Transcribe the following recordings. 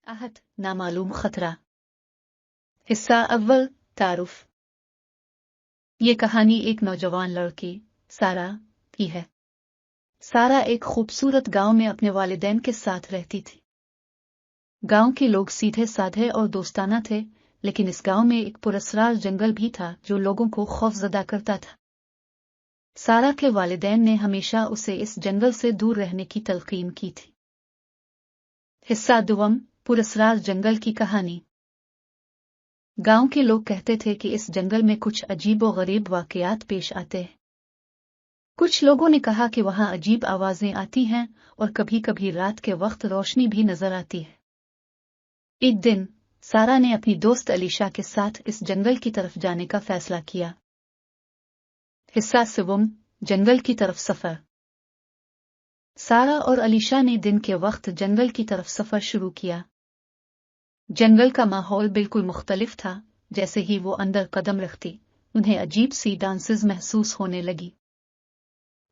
आहत नामालूम खतरा। हिस्सा अव्वल तारुफ। ये कहानी एक नौजवान लड़की सारा की है। सारा एक खूबसूरत गांव में अपने वालिदैन के साथ रहती थी। गांव के लोग सीधे साधे और दोस्ताना थे, लेकिन इस गांव में एक पुरस्कार जंगल भी था जो लोगों को खौफजदा करता था। सारा के वालिदैन ने हमेशा उसे इस जंगल से दूर रहने की तलकीन की थी। हिस्सा दुवम, पुरस्कार जंगल की कहानी। गांव के लोग कहते थे कि इस जंगल में कुछ अजीब व गरीब वाकयात पेश आते हैं। कुछ लोगों ने कहा कि वहां अजीब आवाजें आती हैं और कभी कभी रात के वक्त रोशनी भी नजर आती है। एक दिन सारा ने अपनी दोस्त अलीशा के साथ इस जंगल की तरफ जाने का फैसला किया। हिस्सा सिवम, जंगल की तरफ सफर। सारा और अलीशा ने दिन के वक्त जंगल की तरफ सफर शुरू किया। जंगल का माहौल बिल्कुल मुख्तलिफ था। जैसे ही वो अंदर कदम रखती, उन्हें अजीब सी डांसेस महसूस होने लगी।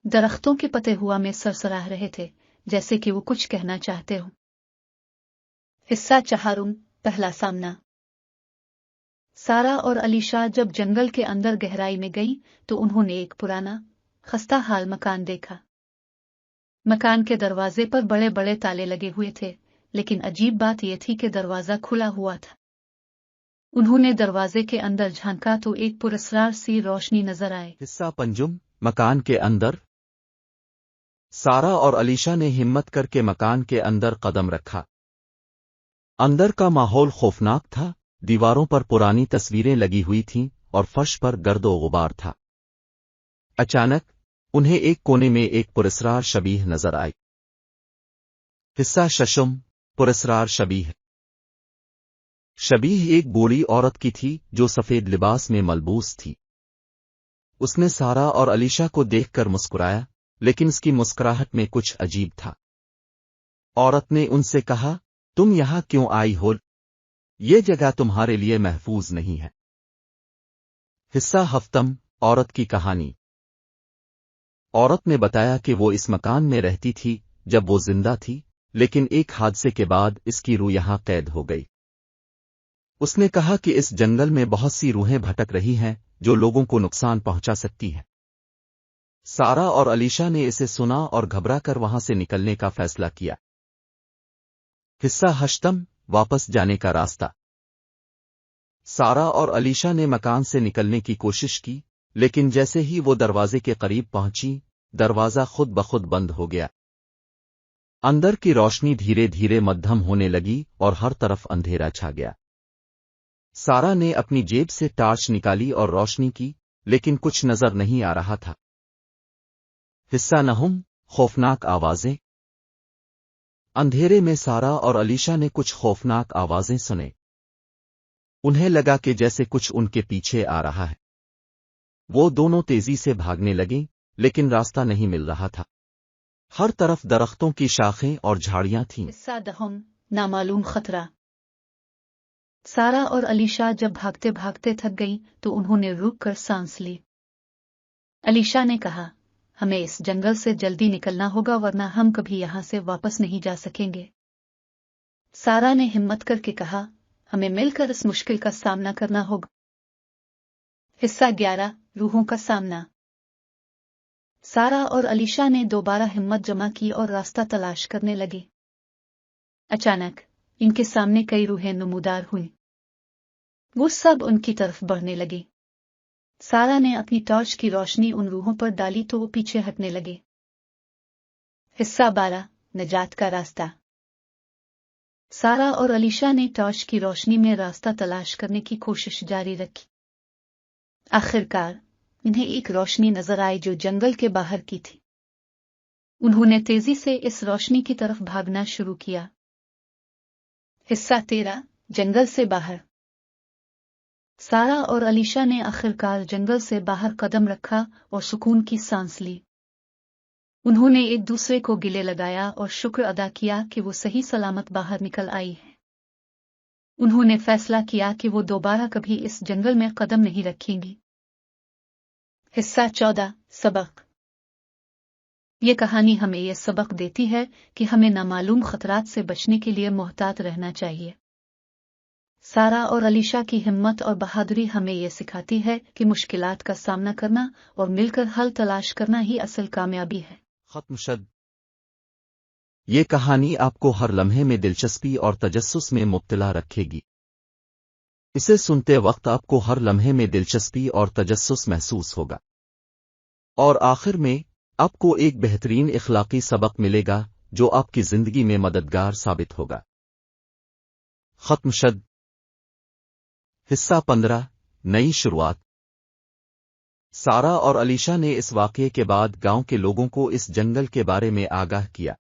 दरख्तों के पत्ते हवा में सरसरा रहे थे, जैसे कि वो कुछ कहना चाहते हो। हिस्सा चहारुम, पहला सामना। सारा और अलीशा जब जंगल के अंदर गहराई में गई तो उन्होंने एक पुराना खस्ता हाल मकान देखा। मकान के दरवाजे पर बड़े बड़े ताले लगे हुए थे, लेकिन अजीब बात यह थी कि दरवाजा खुला हुआ था। उन्होंने दरवाजे के अंदर झांका तो एक पुरस्कार सी रोशनी नजर आए। हिस्सा पंजुम, मकान के अंदर। सारा और अलीशा ने हिम्मत करके मकान के अंदर कदम रखा। अंदर का माहौल खौफनाक था। दीवारों पर पुरानी तस्वीरें लगी हुई थीं और फर्श पर गर्दो गुबार था। अचानक उन्हें एक कोने में एक पुरस्कार शबीह नजर आई। हिस्सा शशुम, पुरस्कार शबीह। शबीह एक बूढ़ी औरत की थी जो सफेद लिबास में मलबूस थी। उसने सारा और अलीशा को देखकर मुस्कुराया, लेकिन उसकी मुस्कुराहट में कुछ अजीब था। औरत ने उनसे कहा, तुम यहां क्यों आई हो? ये जगह तुम्हारे लिए महफूज नहीं है। हिस्सा हफ्तम, औरत की कहानी। औरत ने बताया कि वो इस मकान में रहती थी जब वो जिंदा थी, लेकिन एक हादसे के बाद इसकी रूह यहां कैद हो गई। उसने कहा कि इस जंगल में बहुत सी रूहें भटक रही हैं जो लोगों को नुकसान पहुंचा सकती हैं। सारा और अलीशा ने इसे सुना और घबराकर वहां से निकलने का फैसला किया। हिस्सा हश्तम, वापस जाने का रास्ता। सारा और अलीशा ने मकान से निकलने की कोशिश की, लेकिन जैसे ही वो दरवाजे के करीब पहुंची, दरवाजा खुद ब खुद बंद हो गया। अंदर की रोशनी धीरे धीरे मध्यम होने लगी और हर तरफ अंधेरा छा गया। सारा ने अपनी जेब से टार्च निकाली और रोशनी की, लेकिन कुछ नजर नहीं आ रहा था। हिस्सा नहुम, खौफनाक आवाजें। अंधेरे में सारा और अलीशा ने कुछ खौफनाक आवाजें सुने। उन्हें लगा कि जैसे कुछ उनके पीछे आ रहा है। वो दोनों तेजी से भागने लगे, लेकिन रास्ता नहीं मिल रहा था। हर तरफ दरख्तों की शाखें और झाड़ियां थीं। हिस्सा दहम, नामालूम खतरा। सारा और अलीशा जब भागते भागते थक गईं तो उन्होंने रुक कर सांस ली। अलीशा ने कहा, हमें इस जंगल से जल्दी निकलना होगा वरना हम कभी यहां से वापस नहीं जा सकेंगे। सारा ने हिम्मत करके कहा, हमें मिलकर इस मुश्किल का सामना करना होगा। हिस्सा 11, रूहों का सामना। सारा और अलीशा ने दोबारा हिम्मत जमा की और रास्ता तलाश करने लगे। अचानक इनके सामने कई रूहें नमूदार हुईं। वो सब उनकी तरफ बढ़ने लगी। सारा ने अपनी टॉर्च की रोशनी उन रूहों पर डाली तो वो पीछे हटने लगे। हिस्सा 12, निजात का रास्ता। सारा और अलीशा ने टॉर्च की रोशनी में रास्ता तलाश करने की कोशिश जारी रखी। आखिरकार इन्हें एक रोशनी नजर आई जो जंगल के बाहर की थी। उन्होंने तेजी से इस रोशनी की तरफ भागना शुरू किया। हिस्सा 13, जंगल से बाहर। सारा और अलीशा ने आखिरकार जंगल से बाहर कदम रखा और सुकून की सांस ली। उन्होंने एक दूसरे को गिले लगाया और शुक्र अदा किया कि वो सही सलामत बाहर निकल आई है। उन्होंने फैसला किया कि वो दोबारा कभी इस जंगल में कदम नहीं रखेंगी। हिस्सा 14, सबक। یہ کہانی ہمیں یہ سبق دیتی ہے کہ ہمیں نامعلوم خطرات سے بچنے کے لیے محتاط رہنا چاہیے۔ سارا اور علیشا کی ہمت اور بہادری ہمیں یہ سکھاتی ہے کہ مشکلات کا سامنا کرنا اور مل کر حل تلاش کرنا ہی اصل کامیابی ہے۔ ختم شد۔ یہ کہانی آپ کو ہر لمحے میں دلچسپی اور تجسس میں مبتلا رکھے گی۔ اسے سنتے وقت آپ کو ہر لمحے میں دلچسپی اور تجسس محسوس ہوگا، اور آخر میں آپ کو ایک بہترین اخلاقی سبق ملے گا جو آپ کی زندگی میں مددگار ثابت ہوگا۔ ختم شد۔ حصہ 15 نئی شروعات۔ سارا اور علیشا نے اس واقعے کے بعد گاؤں کے لوگوں کو اس جنگل کے بارے میں آگاہ کیا۔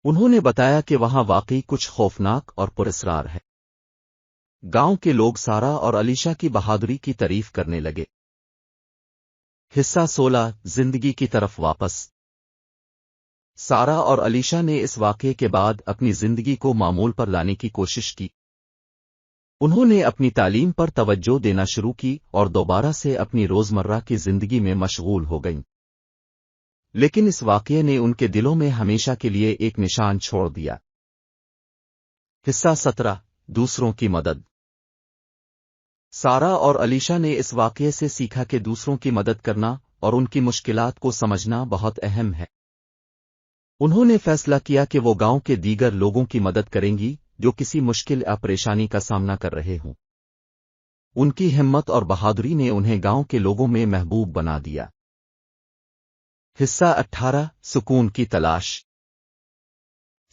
انہوں نے بتایا کہ وہاں واقعی کچھ خوفناک اور پراسرار ہے۔ گاؤں کے لوگ سارا اور علیشا کی بہادری کی تعریف کرنے لگے۔ حصہ 16 زندگی کی طرف واپس۔ سارا اور علیشا نے اس واقعے کے بعد اپنی زندگی کو معمول پر لانے کی کوشش کی۔ انہوں نے اپنی تعلیم پر توجہ دینا شروع کی اور دوبارہ سے اپنی روزمرہ کی زندگی میں مشغول ہو گئیں۔ لیکن اس واقعے نے ان کے دلوں میں ہمیشہ کے لیے ایک نشان چھوڑ دیا۔ حصہ 17 دوسروں کی مدد۔ سارا اور علیشا نے اس واقعے سے سیکھا کہ دوسروں کی مدد کرنا اور ان کی مشکلات کو سمجھنا بہت اہم ہے۔ انہوں نے فیصلہ کیا کہ وہ گاؤں کے دیگر لوگوں کی مدد کریں گی جو کسی مشکل یا پریشانی کا سامنا کر رہے ہوں۔ ان کی ہمت اور بہادری نے انہیں گاؤں کے لوگوں میں محبوب بنا دیا۔ حصہ 18 سکون کی تلاش۔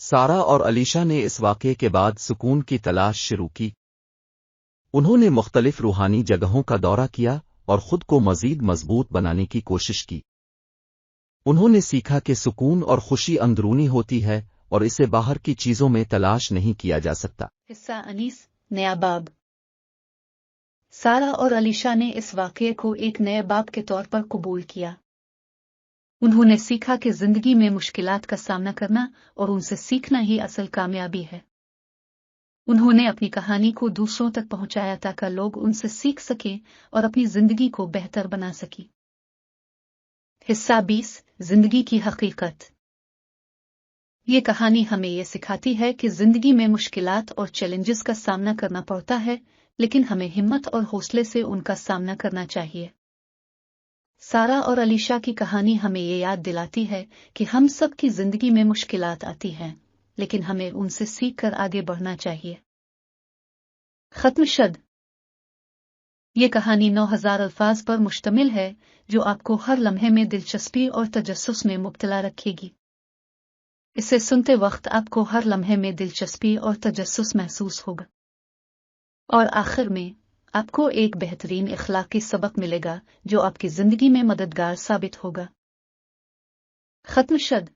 سارا اور علیشا نے اس واقعے کے بعد سکون کی تلاش شروع کی۔ انہوں نے مختلف روحانی جگہوں کا دورہ کیا اور خود کو مزید مضبوط بنانے کی کوشش کی۔ انہوں نے سیکھا کہ سکون اور خوشی اندرونی ہوتی ہے اور اسے باہر کی چیزوں میں تلاش نہیں کیا جا سکتا۔ حصہ 19 نیا باب۔ سارا اور علیشا نے اس واقعے کو ایک نئے باب کے طور پر قبول کیا۔ انہوں نے سیکھا کہ زندگی میں مشکلات کا سامنا کرنا اور ان سے سیکھنا ہی اصل کامیابی ہے۔ انہوں نے اپنی کہانی کو دوسروں تک پہنچایا تاکہ لوگ ان سے سیکھ سکیں اور اپنی زندگی کو بہتر بنا سکیں۔ حصہ 20 زندگی کی حقیقت۔ یہ کہانی ہمیں یہ سکھاتی ہے کہ زندگی میں مشکلات اور چیلنجز کا سامنا کرنا پڑتا ہے، لیکن ہمیں ہمت اور حوصلے سے ان کا سامنا کرنا چاہیے۔ سارا اور علیشا کی کہانی ہمیں یہ یاد دلاتی ہے کہ ہم سب کی زندگی میں مشکلات آتی ہیں، لیکن ہمیں ان سے سیکھ کر آگے بڑھنا چاہیے۔ ختم شد۔ یہ کہانی 9000 الفاظ پر مشتمل ہے جو آپ کو ہر لمحے میں دلچسپی اور تجسس میں مبتلا رکھے گی۔ اسے سنتے وقت آپ کو ہر لمحے میں دلچسپی اور تجسس محسوس ہوگا، اور آخر میں آپ کو ایک بہترین اخلاقی سبق ملے گا جو آپ کی زندگی میں مددگار ثابت ہوگا۔ ختم شد۔